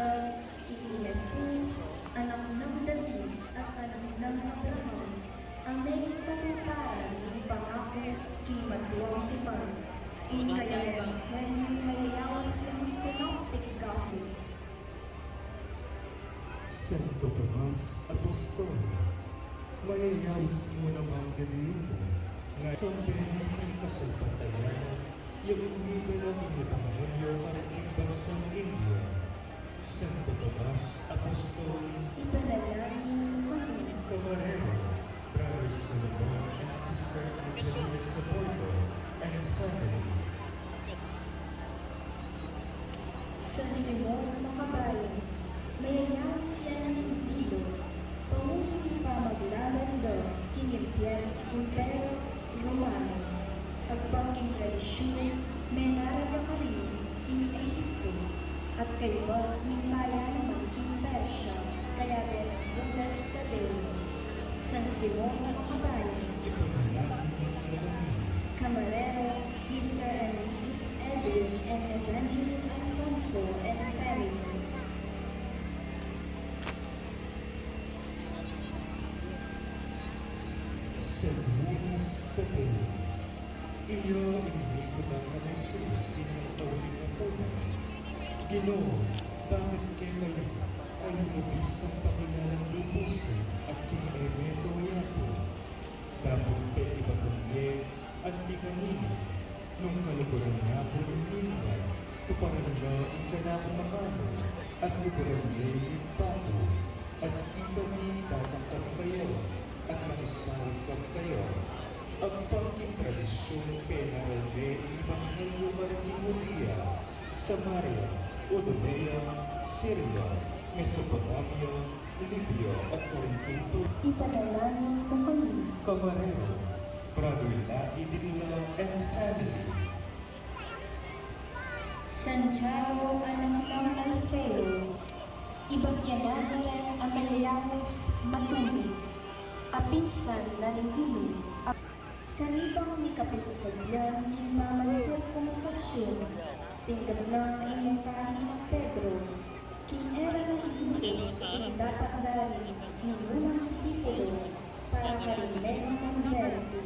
siya kini Jesus, anak ng David at anak ng Abraham, ang may katuparan ng pangako kini matuwang tipan. In kaya Ebanghelyo mayayawas yung synoptic gospel. Santo Tomas Apostol, mayayawas mo namang ganilibo, ngayon ang kasalpatayanan, yung umibig ng Ebanghelyo para ibansang India. Santo Tomas Apostol, Ipanalangin mo kami. Camarero, Brother Solomon and Sister Angelina Sabordo, and family. San Simon Makabayan, mayayaw siya ng Zilo, panguling pamaglaban do, kinimpiyan, Impero Romano, pagpangking tradisyon, may naraya ka rin, in Egypto, at kayo ba, mintaya naman king Persia, kaya berang budas sa Deo. San Simon Makabayan, Ipanalangin mo kami. Camarero, Mr. and Mrs. Edwin, and Evangeline Alfonso and family. San Lunas Tadeo, iyo inimikot ang kamay-susin ng tauling na tunay. Ginoo, bakit kayo ay lumubis ang pakilalang lubusin at kinimemeto yapo? Tapos pwede ba kumye at di kanina, nung kaluburan niya po ng lingwa, tuparan na ang ganapong mamano at luburan niya yung pato, at ikami tatangkap kayo at makisawag kayo. Ang pangking tradisyon penaral de Ebanghelyo Maritim Judea, Samaria, Idumea, Syria, Mesopotamia, Libya at Corinto. Ipanalangin mo kami. Camarero, Brother Lucky Dinila and family. Santiago, anak ng Alfeo, Ibagya Nazaret, ang mayayamos matulog, apinsan na nililo, kanibang may kapisasadyan, kinmamansirkumsasyon, tingkad na imungkahi ng Pedro, kinera na ibutos, dapat dali, minunang disipulo, para karimero ng verti.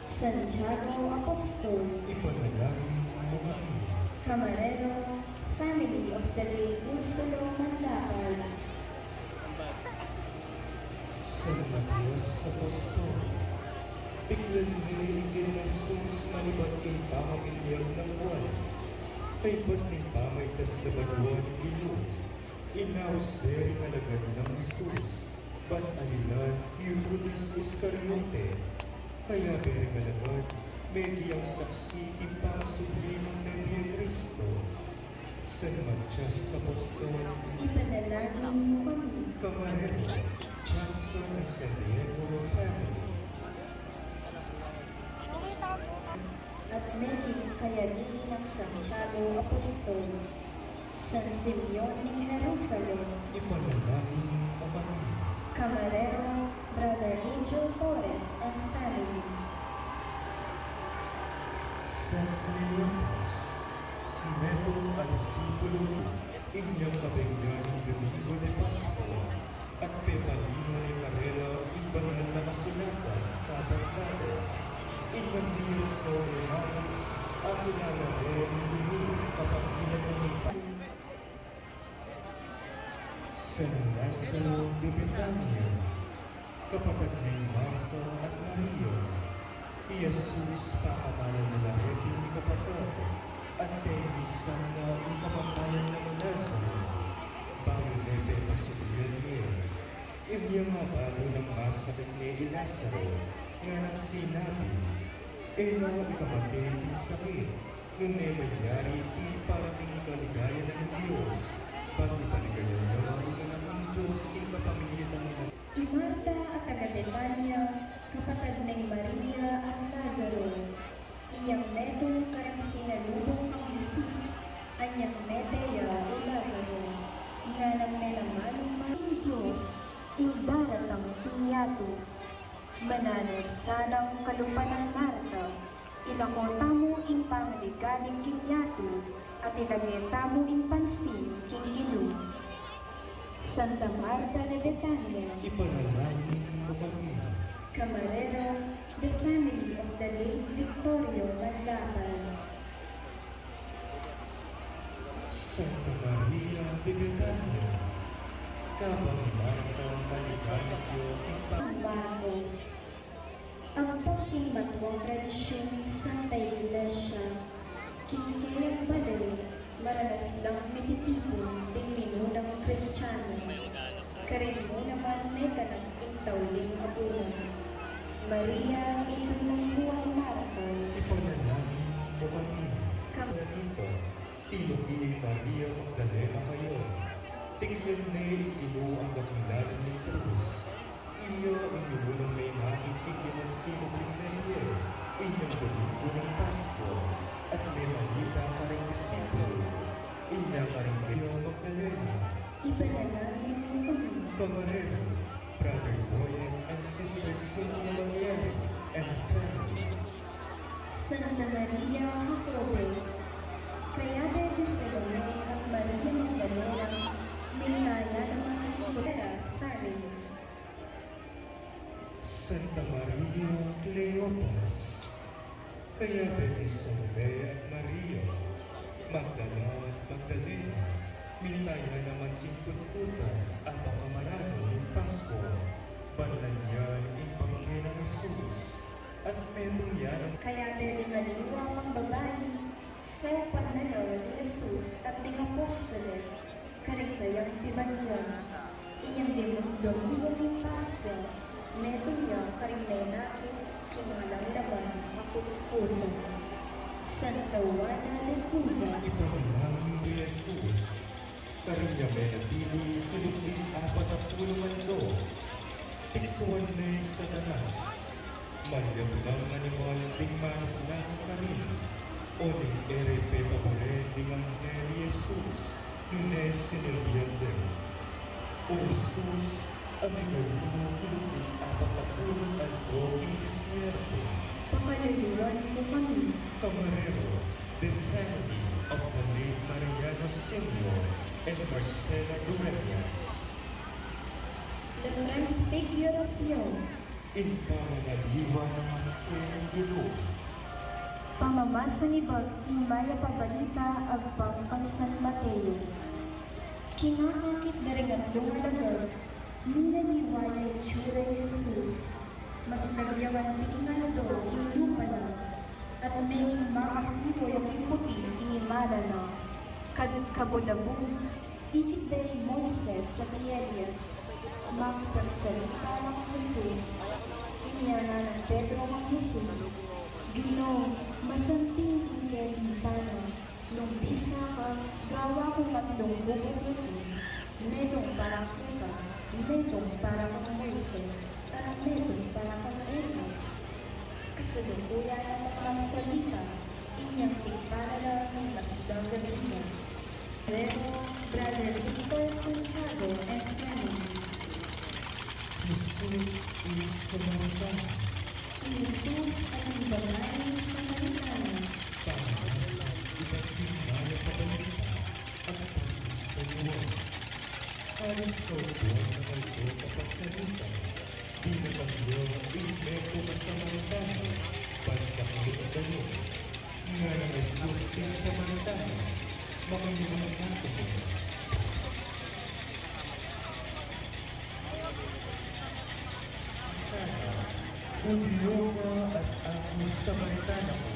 Santiago Apostol, Ipanalangin mo kami. Camarero, family of the late Ursulo Manlapas, San Mateos Apostol, biglan ni Jesus manibat kang pamamilya ng buwan. Kay ba't ng pamaitas na banuan ilo? Inaos beri alagad ng Jesus, ba't alilan yung Judas Iscariote? Kaya beri alagad, mediyang saksi ipasubli ng Nebya Cristo. San Matias Apostol, ipanalangin mo kami. Camarero, Jackson and San Diego family. At maging kayagin ng Santiago Apostol, San Simeon ng Jerusalem, Ipanalangin mo kami. Camarero, Brother Angel Torres and family, San Cleopas, Neto Alisipulo, inyong kabenggan ng Domingo de Pascua, at Pepalino ni Carrera, ibangan na kasulatan, kabarkada, inyong virus no Emaus, ang pinalaro ng Domingo, kapagilan ng Ipan. San Lazaro de Betania, kapatid ni Marta at Maria, Jesus pakamalan nila retin ni kapatid, at tendisan na ang kapatayan ng Lazaro, bago nebe pasulian niya. Inyong mabalo ng masakit ni Lazaro, nga nang sinabi, ino ikamatay ng sakit, nung nangyari iparating kaligaya ng Diyos, bago paligayan niya ang ng Diyos ipapamilya ng mga. Marta at taga-Betania, kapatid ng Maria at Lazaro, iyang medong karang sinalubong ang Jesus, anyang meteya o Lazaro, nga nang menamanong maring Diyos, indaratang kinyato, mananod sanang kalupa ng Marta, ilakota mo ing pangaligaling kinyato, at ilagay mo in pansin king Ginoo. Santa Marta de Betania, Ipanalangin mo kami. Camarero, the family of the late Victorio Manlapas. Santa Maria de Betania, kabangmatang maliganyo Pangwagos. Ang pagking matwang tradisyon ng Santa Iglesia, kinikayang balay, maranas lang mititipon ng minunang Kristiyano. Karin mo naman may kanang intawling abunan. Maria, ito ng Juan Marcos. Ipanalangin mo kami. Kam- Kanito, tinugi Maria Magdalena kayo. Tingnan na ang kakilalan ng Cruz. Iyo ang imunang may nakikinig ng sinubing na iyo. Inyong domingo ng Pasko. At may malita ka rin disipulo. Inya ka rin kayo Magdalena. Ipanalangin mo kami. Camarero, Brother Boyan and Sister Sylvia Manieri and family. Santa Maria Jacobe, kaya de Salome at Maria Magdalena, minaya ng mga Hipotera family. Santa Maria Cleopas, kaya Benisole at Maria, Magdalena, minaya naman kinkunkutan ang pamamarano ng Pasko, banlanyan in Panginoon ng Jesus, at metong yan ang Kaya de ingaliwa ang babae, sa panalo ni Jesus at ng Apostoles, karigayang tibandyan. Inyang domingo ni Pasko, metuya karinena kingalang laban makukulo. Santa Juana de Cuza, ipanalangin ni Jesus. Karinyamen at tinuloy tulungin 40 mando. Tiksuan na yung Satanas. Maryam lang animal ding manapulakan ka rin. O ning ere pe pabore ding anghel Jesus. Nunes sinilbiyan din. O Jesus, ang ikaw mo tulungin 40 mando king desierto. pakaluluan mo kami. Camarero, the family of the late Mariano Senior and Marcela Dueñas. The Transfiguration, In pananaliwa ng maskeng gulo, pamamasa ni Bagting Maya Pabalita Agpang kang San Mateo. Kinakakit na rin at lumalagag, minaniwala itsura ni Jesus. Mas nagyawan tingnan do yung lupa na, at may makasipo yung puti inimara na. Kabudabong, ikit day Moises sa Elias, makapagsalita ng Jesus. Inyana ng Pedro ng Jesus. Ginoo, masanting hinihintana, nung bisa ka, gawa ko tatlong bukod nito. Medong para kita, medong para kang Moises, at medong para kang Elias. Kasalukuyan ang mga salita, inyang tigpara ng mas gagawin. Pero, Brother Victor Santiago and family, Jesus is Samaritano. Jesus ang babae sa Maritana. Pangasa, iba't tingaya pabalita at pagkis sa luwan. Alis ka buwan na kayo kapag kanita. Di na kayo ineko ka sa Samaritano. Bansa kayo at kayo. Nga ng Jesus king Samaritano. Makayunang natin mo. Udyo ka at ako Samaritana ko.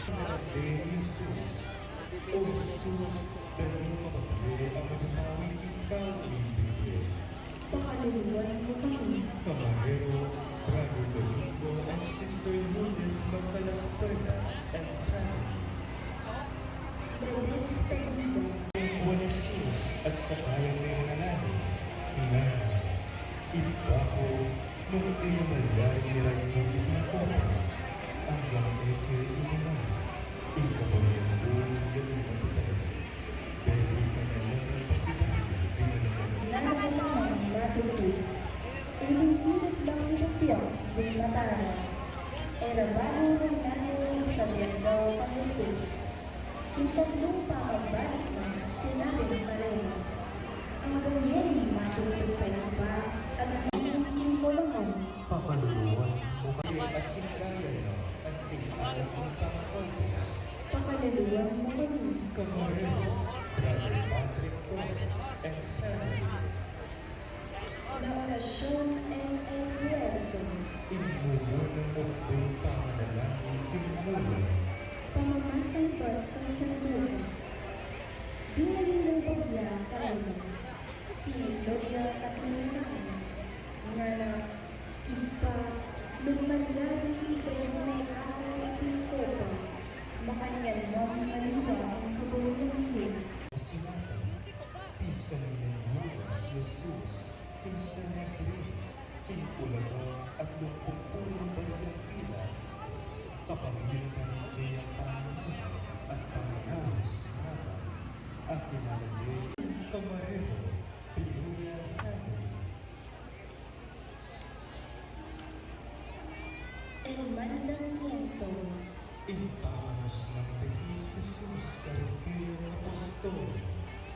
Narande Jesus. O Jesus, dahil mapapili ang magpawin ikaw ibigay. Pakaluluan mo kami. Camarero, Brother Domingo, and Sister Lourdes Magkalas Pernas and family. The Despedida, Juanesis at sa kayang may nanalangin. Nga, iba ko nung kaya malyari ni Raymond Ipinakopa. Ang eke inimay. Ikabayan ko galing ang putay. Pwede ka na lang pasigahin. Pinalaman nalaman natuloy. Ulit-ulit lang ang piyak, di matara. Era bago ng nanay sa daw ang Jesus. Yung tatlong pababalik na sinabi ng pareho. Ang ganyan matutupad pa at nangingin ko naman. Pakaluluwan mo kami at hingaya na at tingala kong kamatapos. Pakaluluwan mo kami. Camarero, Brother Patrick Torres, and family. La orasyon en el huerto. Inmumuna mo doon panganalangin inmuna. Pamamasang ba't ang sandulas? Di naging bagla karama. Si Gloria at Lilian. Nga na iba, lumalari ikayong may araw at kopa. Makanyan mo ang maniwa ang kabulang yun. Sinata, pisan ng buwas Jesus, pinsan na rin, pinpulaga at lumpong-pulong bariyang pila, kapamilitan kaya panginoon at pangahas naman, at inalagay Camarero, Pinuya Family. El mandamiento. Impanos ng Belis Jesus Karinteyong Apostol,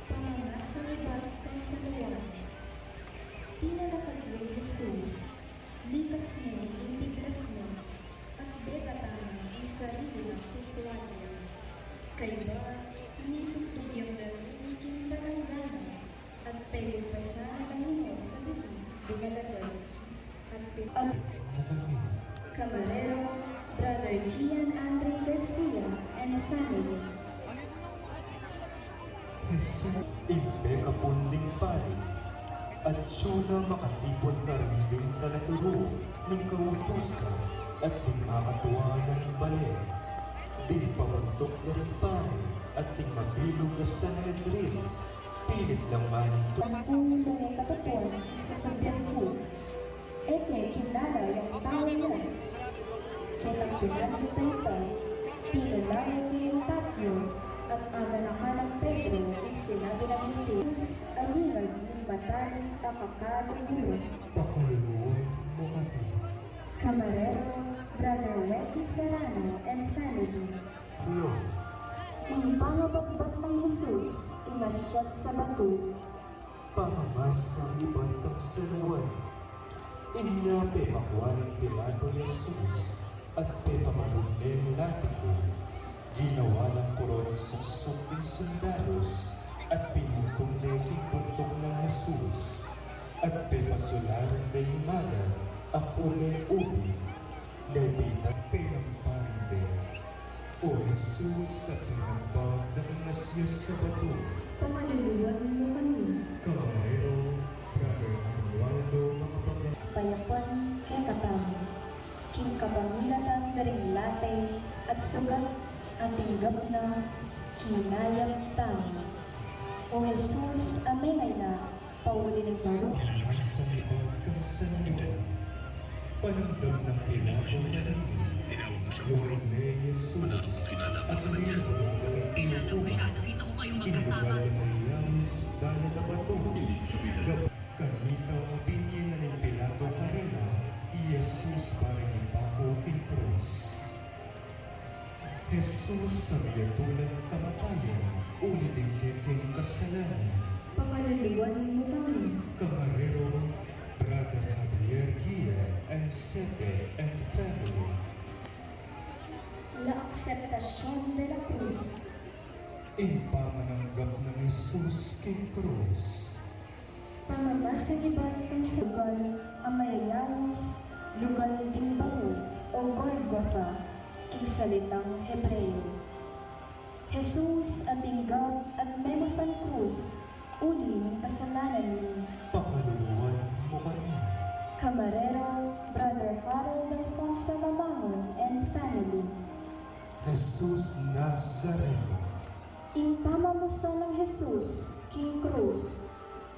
Pamamasang iba't kasaluan. Di na nakagay Jesus, likas mo, ibiglas mo, at begatama ang sarili ng pagkuwala. Kaya ba, initutog yung narinig barangana, at pagpasa kanino sa bilis, dinalagan, at mo kami, Camarero, Brother Gian Andre Garcia, and family. Jesus, impeka punding pari, at siya na makatipon ka rin ding talaturo ng kautusan at ding makatuwa na rin balik. Ding pamantok na rin pari at ding mabilog ka sa Nedrin. Pilit lang maning Ang kung may katutuan sa sabihan ko, ete kilala yung tao yan. Kaya pinag ito, tinulaya kayong tatlo, at aganakalang Pedro ay sinabi ng Jesus, alingad ng mataling takakaluburan. pakaluluwan mo kami. Camarero, Brother Wecky Serrano, and family. Tiyo, Yung pangabatbat ng Jesus, inasya sa bato. pamamasang ibantang saluan. Inyape pakwa ng Pilato Jesus at pepamaruneng latiko. Ginawa ng koronang suksok ng sundaros at pinutong neking buntok ng Jesus. At pepasularan na imagan ako na ubi. Lebitan penampande. O Jesus sa pinambag na kinasya sa bato. Pamaluluwan mo kami. Camarero, Brother Manualdo, mga pagka Payapan kay katamo. King kabangilatan na rin latay at sugat ang tinggap na kinayang tamo. O Jesus, amengay na, pauli ng baro. sa libag kang sanaluan. Panamdam ng Pilato na hindi. Yung ni Jesus at nilibog ng inutuhan. Inugal na yamis dahil na bato. Kanina binyin na ng Pilato karena, Jesus parang ipako king cross. Jesus sa miyatulan kamatayan, uliling kekeng kasalanan. Pamaluluwan mo kami. Camarero, Brother Javier Gia, and Sete, and family. La Aceptación de la Cruz. Ipamananggap ng Jesus kay Cruz. Pamamasang iba't ang sagal, ang mayayamos, lugal ding bango, o Golgotha, kinsalitang Hebreo. Jesus at tinggap at memosan krus, uli ng kasalanan ni Pakaluluwan mo kami. Camarero, Brother Harold Alfonso Mamangon, and family. Jesus Nazareno, Impamamusan ng Jesus, King Cruz.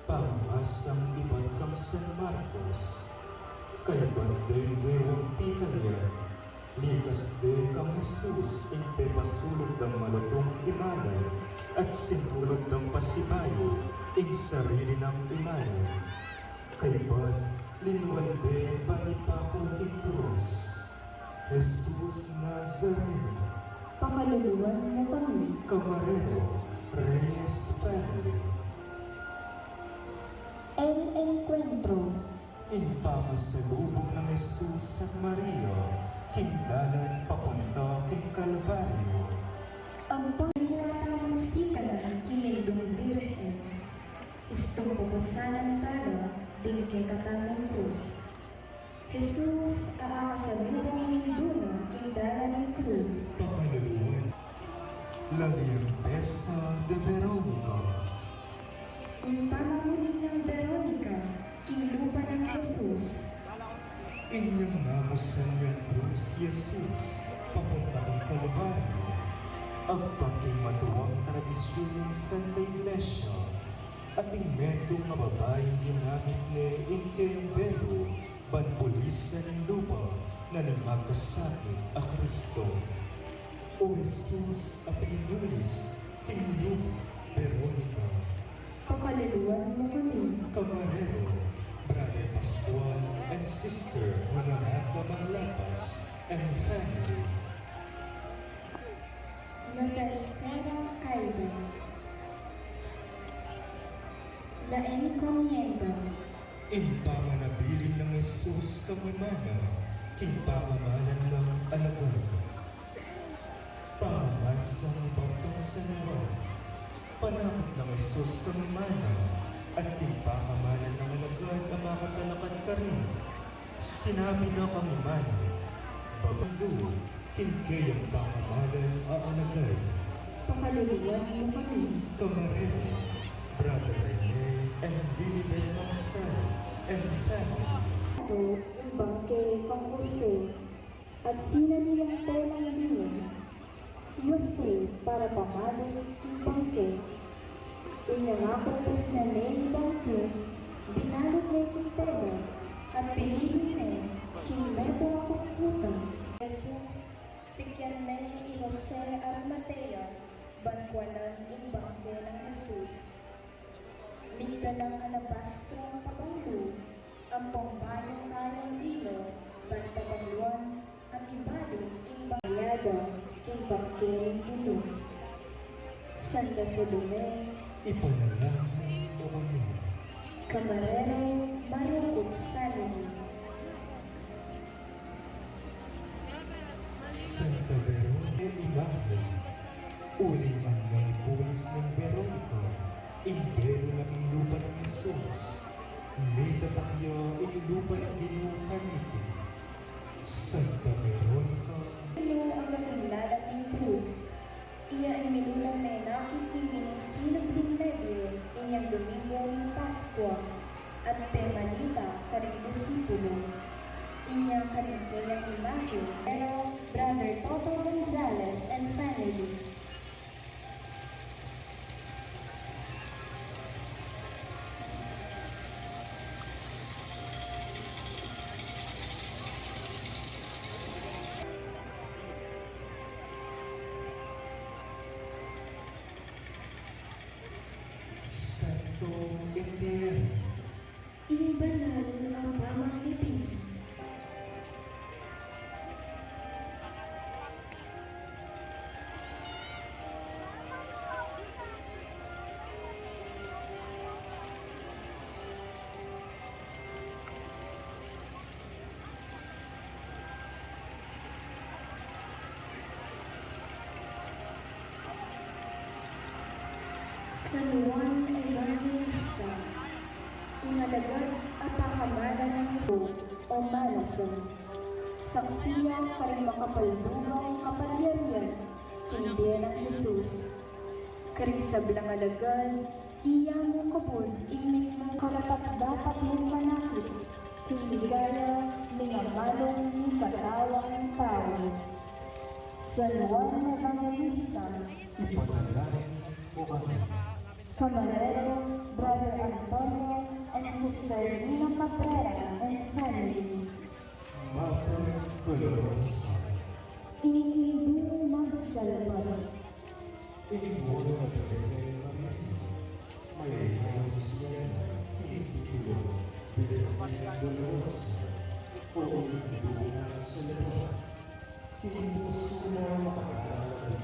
pamamasang ibang kang San Marcos. Kaya banday dewang pikalyan, likas de kang Jesus in pepasulog ng malutong imanan at sinulog ng pasibayo in sarili ng imanan. Kaya ba linwal de banipako in krus, Jesus Nazareno, Pakaluluwan mo kami. Camarero Reyes Family. El Encuentro. Ipapasalubong ng Jesus at Maria, hingdanan papunta kay Kalbaryo. Ang panghiwatang musika ng kinindong Birhen. Istumpukusanan tala din kay katamang krus. Jesus aakasalubong ininduna hingdanan ng krus. Pakaluluwan. La Limpesa de Veronica. Ang pamamuli ng Veronica, kinlupa ng Jesus. Inyong namusan yung krus, Jesus, papunta ng Kalbaryo. Ang pagking matuwang tradisyon ng Santa Iglesia at ang metong na babaeng ginamit ni Inquembero, banpulisan ng lupa na nangakasakit a Kristo. O Jesus at Pinulis, Hindu, Veronica, Pakaluluwan mo kami. Camarero, Brother Pascual and Sister Honorata Manlapas and family. La tercera caída. La encomienda. Ipamanabilin ng Jesus sa mamana, impamamalan ng alagad. Pamasang batang sanawan, panakot ng Jesus sa mamana, at impamamalan ng alagad ang makatalakan ka rin. Sinabi na kami man, babando, hindi ang pamamalan ang alagad. Pakaluluwan mo kami. Camarero, Brother Rene and Lilibet Mansal and family. Ito yung bangke kang Jose at sinanilang telang liwan. Jose para pamalo yung bangke. Inyangakapos na may bangke, binalot na yung tela at pinili na kimeto ang kukutan. Jesus, tigyan na ni Jose Arimatea, bangkwalan yung bangke ng Jesus. Migda ng alabastro ang pabanglo, ang pambayang kayang lilo, bantabangluan, ang ibalong imbayada, imbangke nilo. Santa Salome, Ipanalangin mo kami. Camarero, Marukut Family. Santa Veronica Imagen, uling man ng ipulis ng Veronica, indero na king lupa ng Jesus, may tatakya ing lupa ng ginukan nito. Santa Veronica, Ilo ang nakilala ng krus. Iya ay milulang na nakikinig sinong dinlebyo inyang Domingo ng Paskwa at Pemanita karing disipulo. Inyang karingkayang imahe, pero Brother Toto Gonzales and family. Santo Eterno, Ibanal ang pamaglipin. San Juan Evangelista, inalagad at pakamala ng Hesus o malasan. Saksiya karing makapaldugang kapalyarian, hindi ng Jesus. Karing sablang alagad, iya mo kabul, ignig mo karapat dapat mong manakit, hindi gaya ng amalong ni katawang tao. San Juan Evangelista, ipanalangin mo kami. Camarero, Brother Antonio, and Sister Nina Cabrera and family. Mater Dolorosa, Iniibig magsalba. Ilimoro at Bebe Maria, Maria Siena, Ilimoro, Bebe Dolorosa, o Ilimoro sa lahat. Ilimos mo mga makakalaga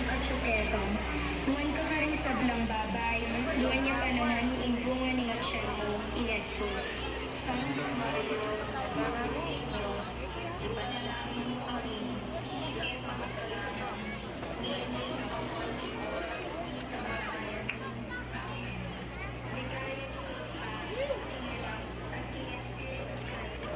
at suketong. Huwan ka ka rin sa blang babay, duwan niya pa naman iimbunga ni Gatsyelo, Jesus. Santa Maria, Maraming Diyos, ipanalangin mo kami, hindi makasalanan, hindi na pagpapagos, ni kamatayan. Amen. Ligaya kini Tingnan at kini Espiritu Santo.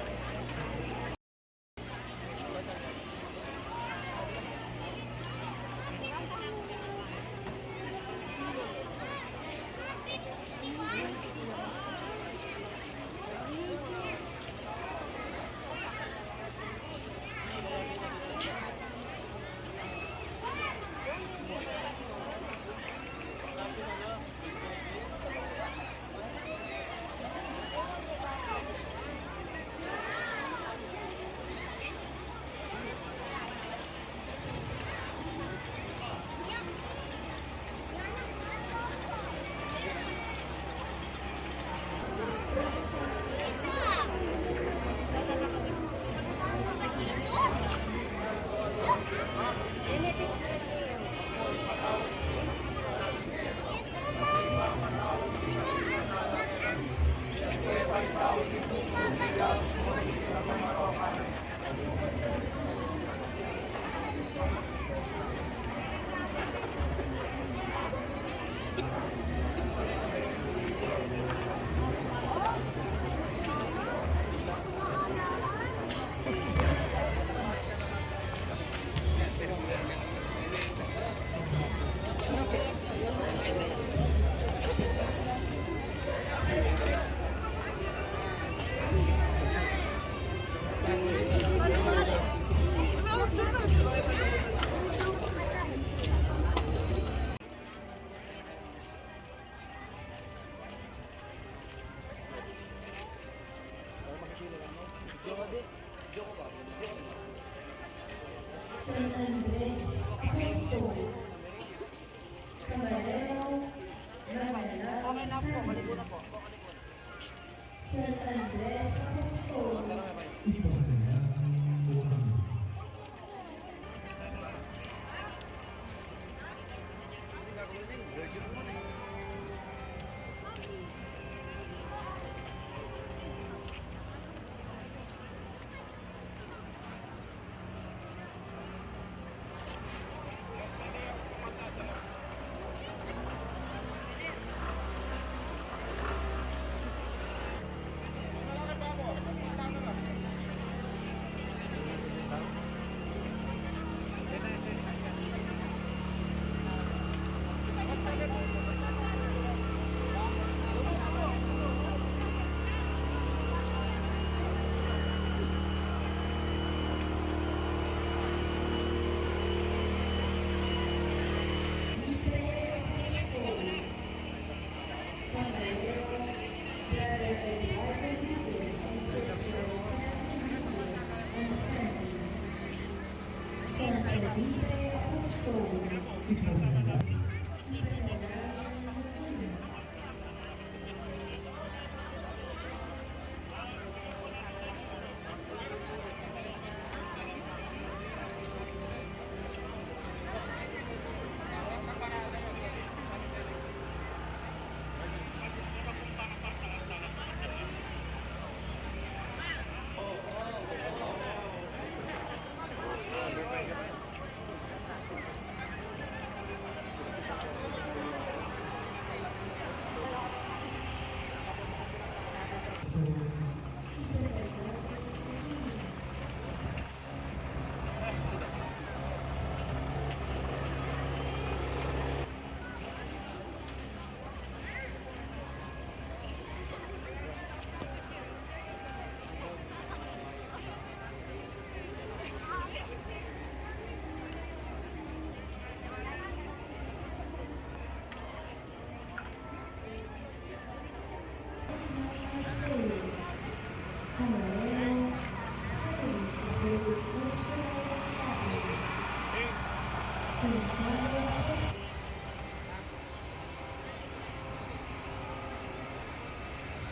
San Andres Apostol, Caballero, Manala, San Andres Apostol, Ipanalangin mo kami. Santa Libre Apostol, Ipanalangin.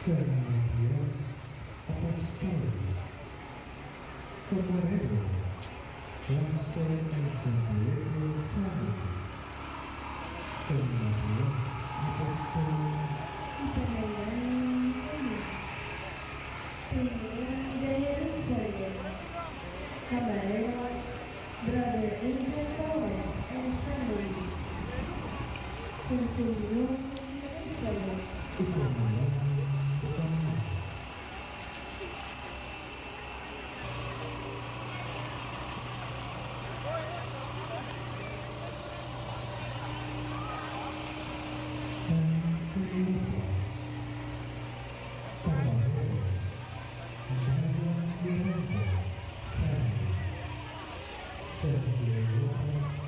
San Andres Apostol, Camarero, Johnson and San Diego County. Susunod sa Ikaw na lang sa kanya. Santo Lucas, Panginoon, Mayang Miranda, Kami, Santo Lucas,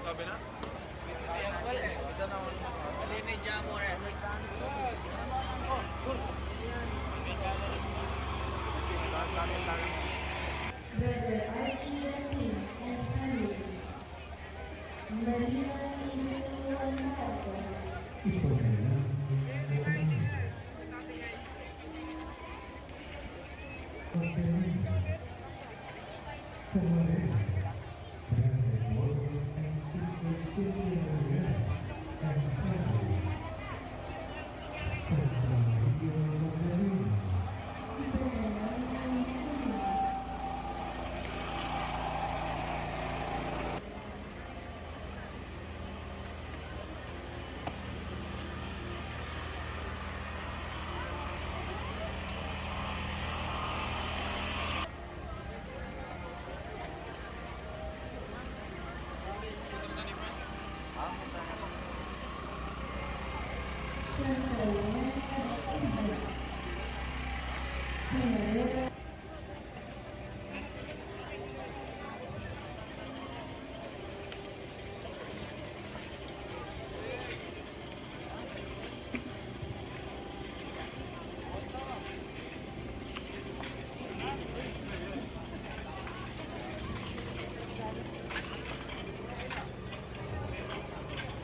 Sabi na? Ito na. Malinig dyan mo rin. Brother Archie Latin and family. Maria Ininuan Marcos. ipanalangin mo kami. Pagkain, Camarena, Brother Morgan and Sister Sylvia Maria and family. Santa Maria Magdalena, Santa Luana Isa. Camarera.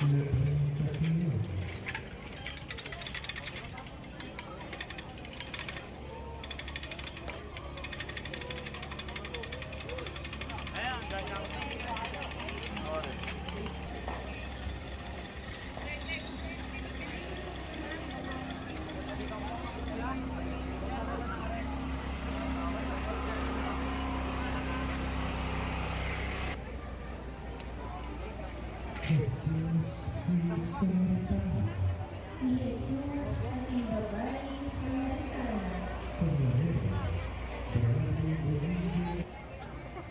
Lebring Katino, Ayan, ganyan. Jesus Samaritano, Jesus ating babae Samaritana. Camarena, Brother Domingo,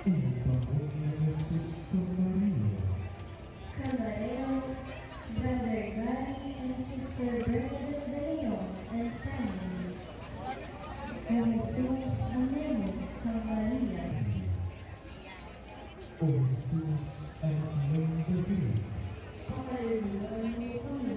Ipangong Jesus Maria, Camarero, Brother Gary and Sister Bernadette De Leon and family. O Jesus Ameno, Maria. O Jesus, anak ng David, Pakaluan mo kami.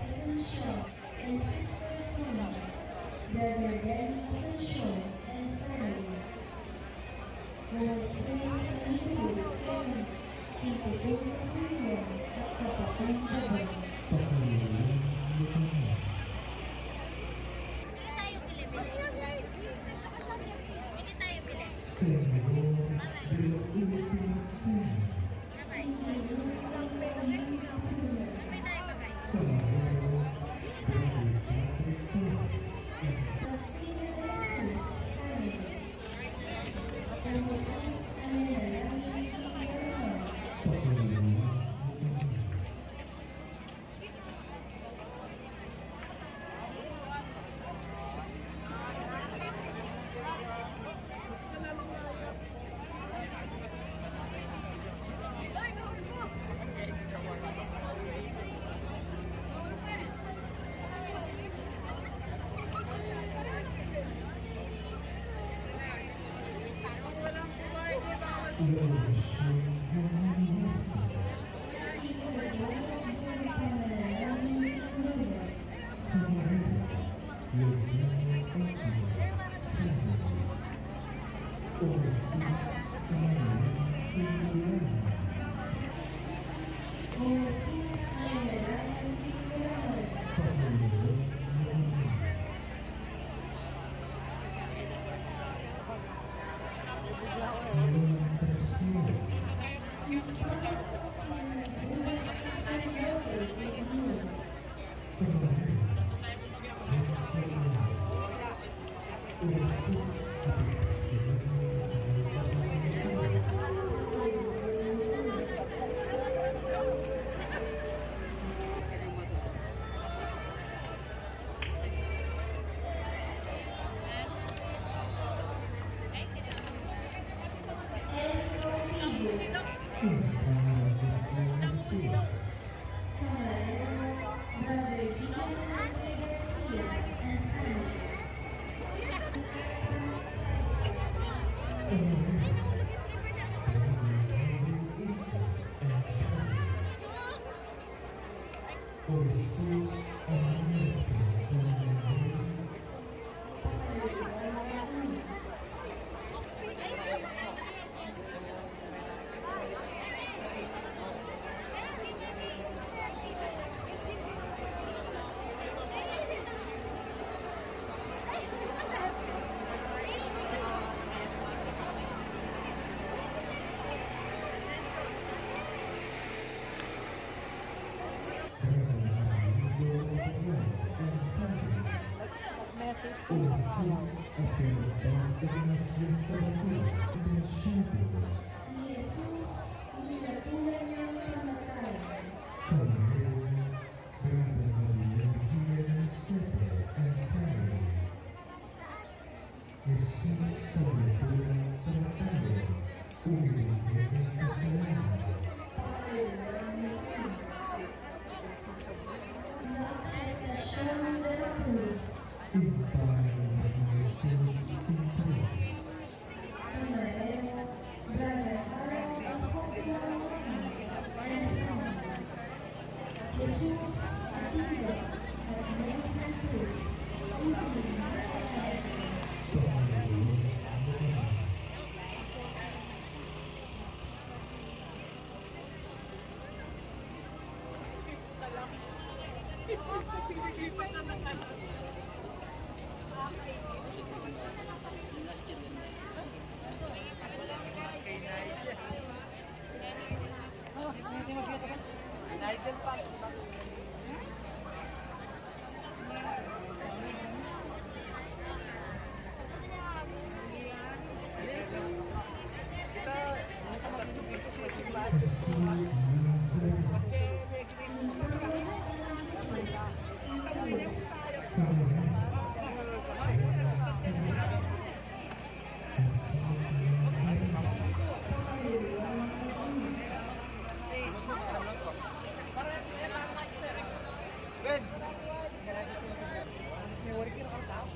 Asuncion and Sister Sona, Brother Danny Asuncion and family. O Jesus Ameno, Kevin, Kipitong Kasuyon at Kapatang Babang. pakaluan mo kami. Senador de la Última Cena, Camarero, Brother Patrick Torres, and Pastina Jesus, family. O Jesus Ameno, Abraham. pakaluan mo kami. iyong siyang nangyayari. Ikaw ang panalangin tinulad. Kamarin, Luzano Pagkina, Oasis, Kamarin, Tinulayan. O Jesus, panalangin tinulad. Panginoon namin. Walang presyo, Ikaw sinabuhay sa Lord ninyo. kamarin, Jerusalem. Oasis, kapitasinan ng Panginoon. El Caudillo, Ang pangalan ng Jesus. Camarero, Brother Gian Andre Garcia, and family. Kamarin, Brother Isa and family. Oasis, America sa Manila. Oasis akan berorganisasi satu dan syukur Jesus, nilatulan niya ang kamatayan. kemarin berada Maria Gian Sepe and family. Yesus sambutan pertama umiling dengan kesalahan. La Aceptación de la Cruz, Impang Yesus Impress. Camarero, Brother Harold Alfonso Romano, and family. Jesus, Atilo, at Mary San Cruz, umiling sa kanya. Panginoon namin. Nigel pa. Jesus Nazareth. In Cruz de Jesus, in Cruz, Kamarin. Jesus Nazareth. Ben! May working ako tao.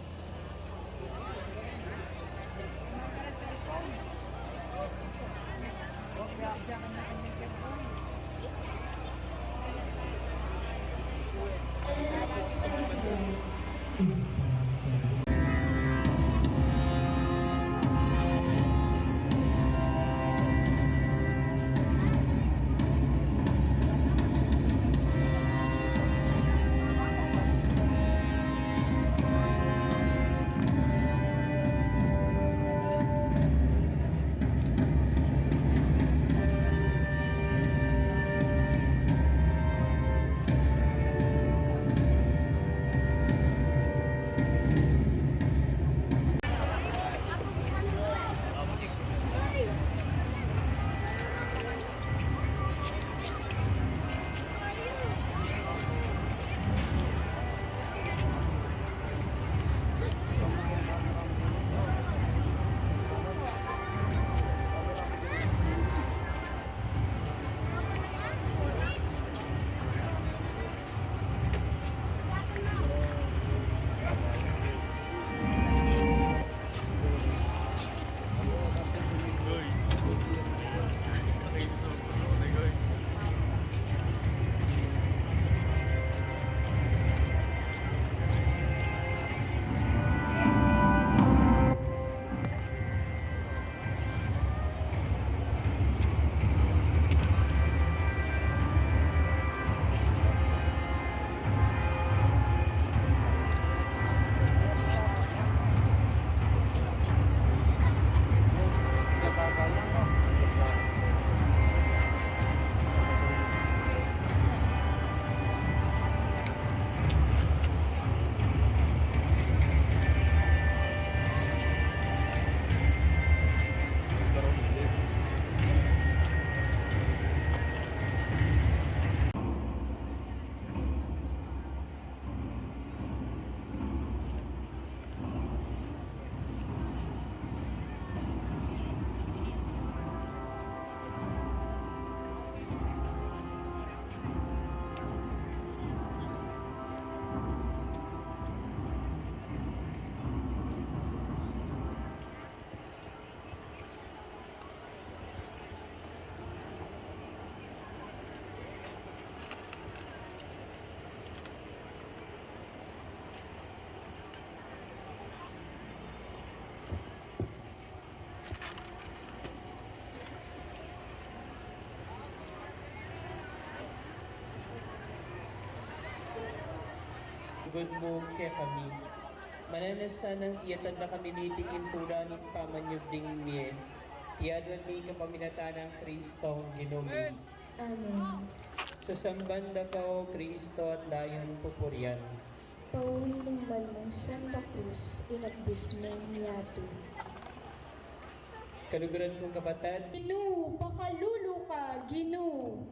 manggod mo kaya kami. Mananasan ng iyatan na kami nitikin tura ng pamanyog ding miye. Tiyadwan mi kapaminata ng Kristo ang ginumi. Amen. Sa sambanda ka o Kristo at dayon pupuryan. Pauwiling balmong Santa Cruz, inagbismay niyato. Kaluguran kong kapatid, Ginoo, pakalulu ka, Ginoo.